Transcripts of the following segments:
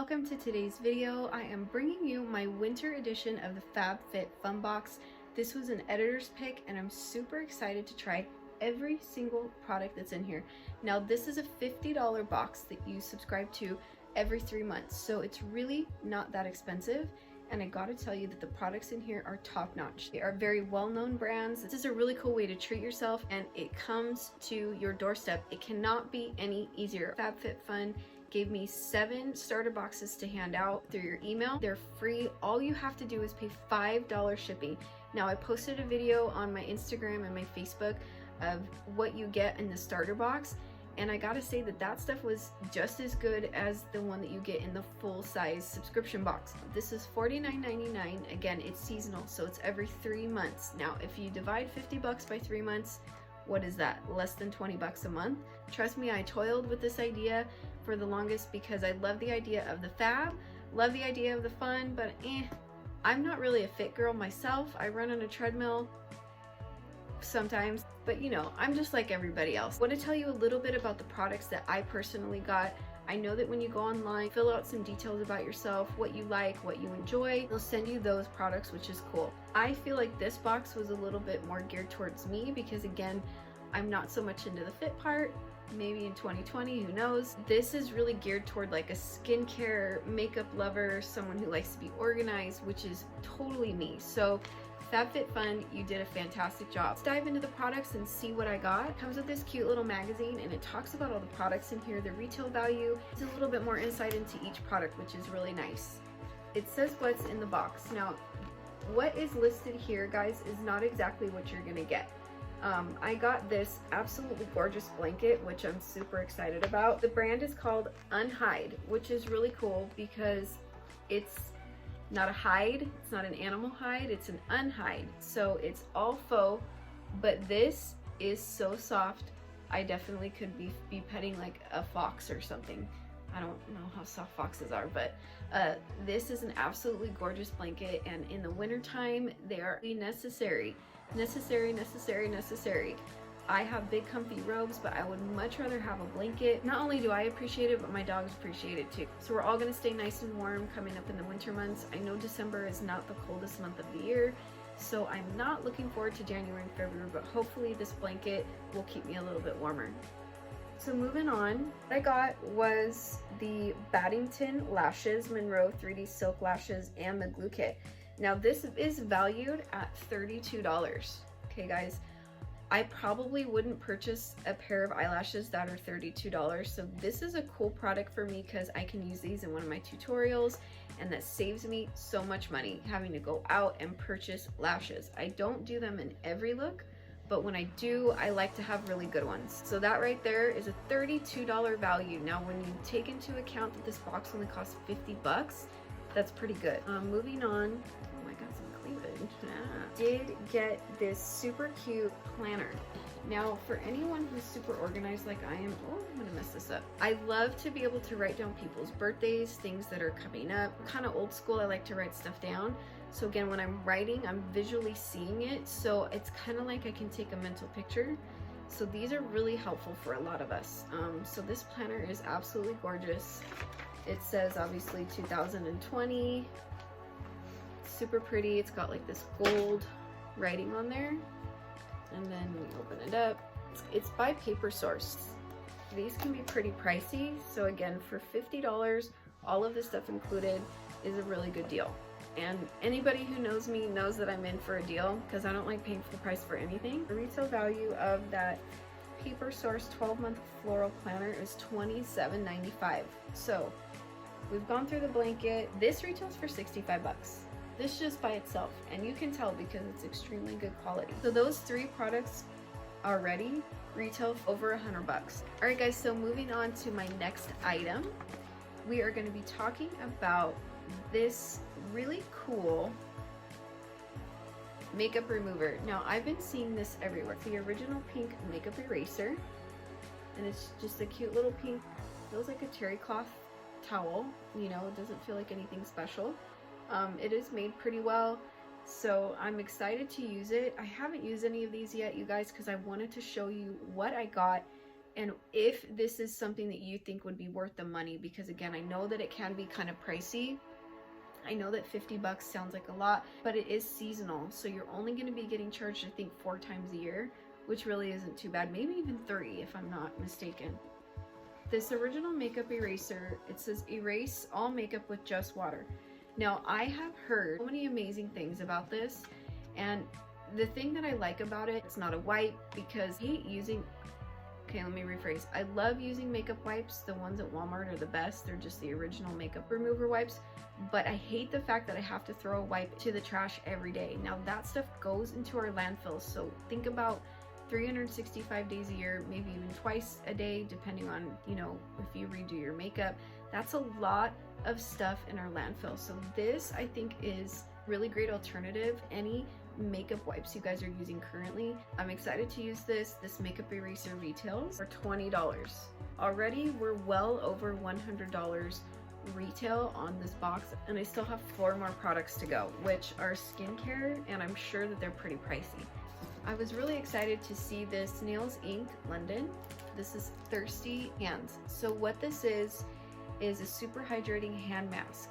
welcome to today's video. I am bringing you my winter edition of the FABFITFUN box. This was an editor's pick and I'm super excited to try every single product that's in here. Now this is a $50 box that you subscribe to every 3 months, so it's really not that expensive. And I gotta tell you that the products in here are top notch. They are very well-known brands. This is a really cool way to treat yourself and it comes to your doorstep. It cannot be any easier. FABFITFUN gave me 7 starter boxes to hand out through your email. They're free. All you have to do is pay $5 shipping. Now I posted a video on my Instagram and my Facebook of what you get in the starter box, and I gotta say that that stuff was just as good as the one that you get in the full-size subscription box. This is $49.99. Again, it's seasonal, so it's every 3 months. Now if you divide 50 bucks by 3 months, what is that? Less than 20 bucks a month. Trust me, I toiled with this idea for the longest because I love the idea of the fab, love the idea of the fun, but I'm not really a fit girl myself. I run on a treadmill sometimes, but you know, I'm just like everybody else. I want to tell you a little bit about the products that I personally got. I know that when you go online, fill out some details about yourself, what you like, what you enjoy. They'll send you those products, which is cool. I feel like this box was a little bit more geared towards me because again, I'm not so much into the fit part. Maybe in 2020, who knows. This is really geared toward like a skincare, makeup lover, someone who likes to be organized, which is totally me. So FABFITFUN, you did a fantastic job. Let's dive into the products and see what I got. It comes with this cute little magazine and it talks about all the products in here, the retail value. It's a little bit more insight into each product, which is really nice. It says what's in the box. Now, what is listed here, guys, is not exactly what you're gonna get. I got this absolutely gorgeous blanket, which I'm super excited about. The brand is called UnHide, which is really cool because it's not a hide, it's not an animal hide, it's an unhide. So it's all faux, but this is so soft. I definitely could be petting like a fox or something. I don't know how soft foxes are, but this is an absolutely gorgeous blanket, and in the winter time, they are necessary. Necessary. I have big comfy robes, but I would much rather have a blanket. Not only do I appreciate it, but my dogs appreciate it too. So we're all gonna stay nice and warm coming up in the winter months. I know December is not the coldest month of the year, so I'm not looking forward to January and February, but hopefully this blanket will keep me a little bit warmer. So moving on, what I got was the Baddington lashes, Monroe 3D silk lashes, and the glue kit. Now this is valued at $32. Okay guys, I probably wouldn't purchase a pair of eyelashes that are $32. So this is a cool product for me because I can use these in one of my tutorials, and that saves me so much money having to go out and purchase lashes. I don't do them in every look, but when I do, I like to have really good ones. So that right there is a $32 value. Now when you take into account that this box only costs 50 bucks, that's pretty good. Moving on, oh my god, some cleavage. Did get this super cute planner. Now for anyone who's super organized like I am, oh, I'm gonna mess this up. I love to be able to write down people's birthdays, things that are coming up. Kind of old school, I like to write stuff down. So again, when I'm writing, I'm visually seeing it. So it's kind of like I can take a mental picture. So these are really helpful for a lot of us. So this planner is absolutely gorgeous. It says obviously 2020, super pretty. It's got like this gold writing on there, and then we open it up. It's by Paper Source. These can be pretty pricey, so again, for $50, all of this stuff included is a really good deal. And anybody who knows me knows that I'm in for a deal because I don't like paying full price for anything. The retail value of that Paper Source 12-month floral planner is $27.95. So we've gone through the blanket. This retails for 65 bucks. This just by itself, and you can tell because it's extremely good quality. So those 3 products already retail over 100 bucks. All right guys, so moving on to my next item, we are going to be talking about this really cool makeup remover. Now I've been seeing this everywhere. It's the original pink makeup eraser, and it's just a cute little pink, feels like a terry cloth towel. You know, it doesn't feel like anything special. It is made pretty well, so I'm excited to use it. I haven't used any of these yet, you guys, because I wanted to show you what I got and if this is something that you think would be worth the money, because again, I know that it can be kind of pricey. I know that 50 bucks sounds like a lot, but it is seasonal, so you're only going to be getting charged, I think, 4 times a year, which really isn't too bad. Maybe even 3 if I'm not mistaken. This original makeup eraser, it says erase all makeup with just water. Now, I have heard so many amazing things about this, and the thing that I like about it, it's not a wipe, because I hate using, okay, let me rephrase. I love using makeup wipes. The ones at Walmart are the best. They're just the original makeup remover wipes, but I hate the fact that I have to throw a wipe to the trash every day. Now, that stuff goes into our landfills, so think about 365 days a year, maybe even twice a day, depending on, you know, if you redo your makeup. That's a lot of stuff in our landfill. So this, I think, is really great alternative. Any makeup wipes you guys are using currently, I'm excited to use this. This makeup eraser retails for $20. Already, we're well over $100 retail on this box, and I still have 4 more products to go, which are skincare, and I'm sure that they're pretty pricey. I was really excited to see this Nails Inc. London. This is Thirsty Hands. So what this is a super hydrating hand mask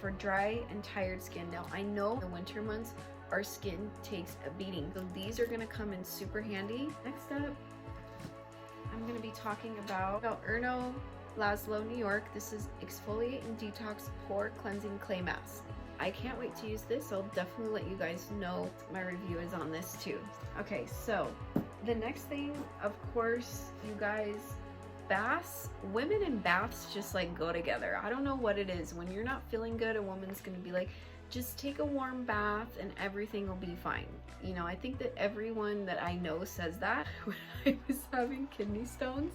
for dry and tired skin. Now, I know in the winter months our skin takes a beating, so these are going to come in super handy. Next up, I'm going to be talking about Erno, Laszlo, New York. This is Exfoliate and Detox Pore Cleansing Clay Mask. I can't wait to use this. I'll definitely let you guys know my review is on this too. Okay, so the next thing, of course, you guys, baths. Women and baths just like go together. I don't know what it is. When you're not feeling good, a woman's gonna be like, just take a warm bath and everything will be fine. You know, I think that everyone that I know says that. When I was having kidney stones,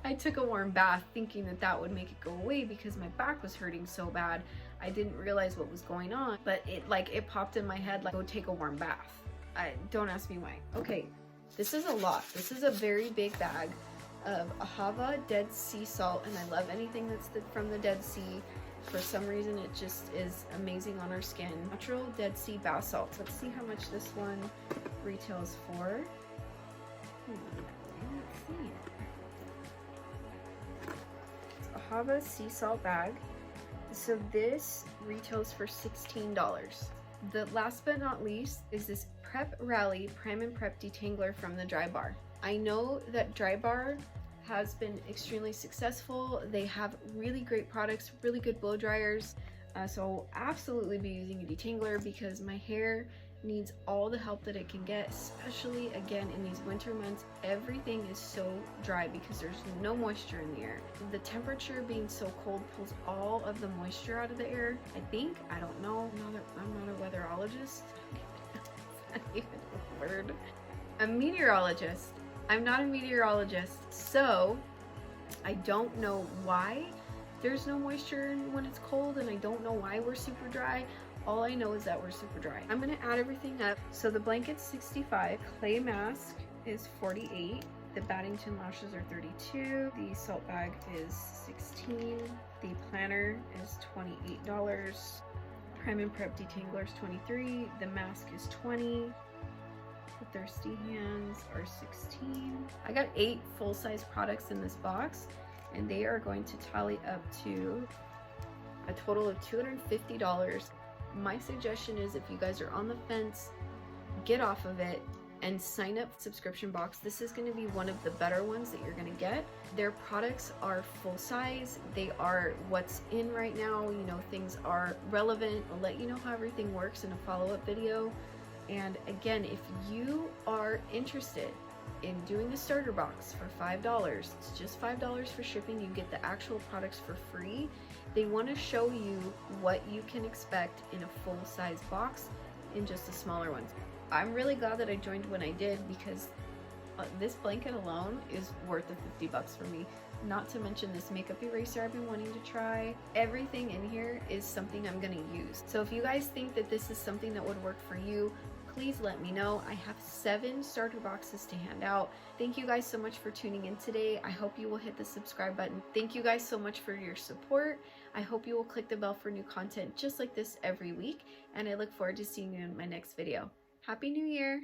I took a warm bath thinking that that would make it go away because my back was hurting so bad. I didn't realize what was going on, but it popped in my head like, go take a warm bath. Don't ask me why. Okay, this is a lot. This is a very big bag of Ahava Dead Sea Salt, and I love anything that's from the Dead Sea. For some reason, it just is amazing on our skin. Natural Dead Sea Bath Salts. Let's see how much this one retails for. Let's see it. It's Ahava Sea Salt bag. So this retails for $16. The last but not least is this Prep Rally Prime and Prep Detangler from the Dry Bar. I know that Dry Bar has been extremely successful. They have really great products, really good blow dryers. So I'll absolutely be using a detangler because my hair needs all the help that it can get, especially again in these winter months. Everything is so dry because there's no moisture in the air. The temperature being so cold pulls all of the moisture out of the air. I think, I don't know, I'm not a weatherologist. That's not even a word. A meteorologist. I'm not a meteorologist, so I don't know why there's no moisture when it's cold, and I don't know why we're super dry. All I know is that we're super dry. I'm gonna add everything up. So the blanket's 65, clay mask is 48, the Baddington lashes are 32, the salt bag is 16, the planner is $28, Prime and Prep detangler is 23, the mask is 20, the Thirsty Hands are 16. I got 8 full-size products in this box, and they are going to tally up to a total of $250. My suggestion is, if you guys are on the fence, get off of it and sign up for the subscription box. This is going to be one of the better ones that you're going to get. Their products are full size. They are what's in right now. You know, things are relevant. I'll let you know how everything works in a follow-up video. And again, if you are interested in doing a starter box for $5, it's just $5 for shipping. You get the actual products for free. They want to show you what you can expect in a full-size box in just the smaller ones. I'm really glad that I joined when I did, because this blanket alone is worth the 50 bucks for me. Not to mention this makeup eraser I've been wanting to try. Everything in here is something I'm going to use. So if you guys think that this is something that would work for you, please let me know. I have 7 starter boxes to hand out. Thank you guys so much for tuning in today. I hope you will hit the subscribe button. Thank you guys so much for your support. I hope you will click the bell for new content just like this every week, and I look forward to seeing you in my next video. Happy New Year!